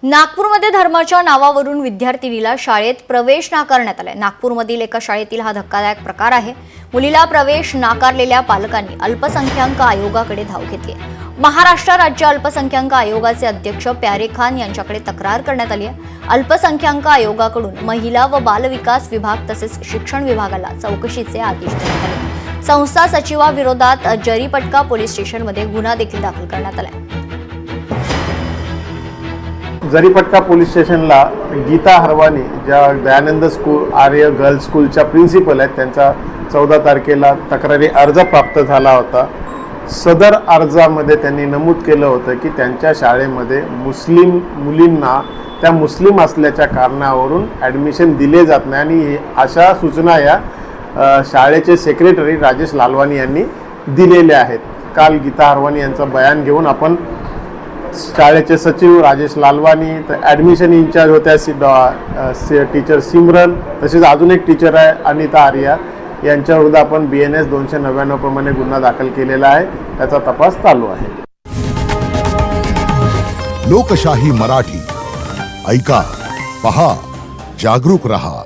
नागपूरमध्ये धर्माच्या नावावरून विद्यार्थिनीला शाळेत प्रवेश नाकारण्यात आलाय। नागपूरमधील एका शाळेतील हा धक्कादायक प्रकार आहे। मुलीला प्रवेश नाकारलेल्या पालकांनी अल्पसंख्याक आयोगाकडे धाव घेतली आहे। महाराष्ट्र राज्य अल्पसंख्याक आयोगाचे अध्यक्ष प्यारे खान यांच्याकडे तक्रार करण्यात आली आहे। अल्पसंख्याक आयोगाकडून महिला व बाल विकास विभाग तसेच शिक्षण विभागाला चौकशीचे आदेश देण्यात आले। संस्था सचिवाविरोधात जरीपटका पोलीस स्टेशनमध्ये गुन्हा देखील दाखल करण्यात आला आहे। जरीपटका पोलीस स्टेशनला गीता हरवानी ज्या दयानंद स्कूल आर्य गर्ल्स स्कूलच्या प्रिन्सिपल आहेत त्यांचा 14 तारखेला तक्रारी अर्ज प्राप्त झाला होता। सदर अर्जामध्ये त्यांनी नमूद केलं होतं की त्यांच्या शाळेमध्ये मुस्लिम मुलींना त्या मुस्लिम असल्याच्या कारणावरून ॲडमिशन दिले जात नाही आणि अशा सूचना या शाळेचे सेक्रेटरी राजेश लालवानी यांनी दिलेल्या आहेत। काल गीता हरवानी यांचं बयान घेऊन आपण शाळेचे सचिव राजेश लालवानी, ॲडमिशन इन्चार्ज होत्या टीचर सिमरन, तसेच अजून एक टीचर आहे अनिता आर्या, यांच्याविरुद्ध आपण BNS 299 प्रमाणे गुन्हा दाखल केलेला आहे। त्याचा तपास चालू आहे। लोकशाही मराठी ऐका, पहा, जागरूक रहा।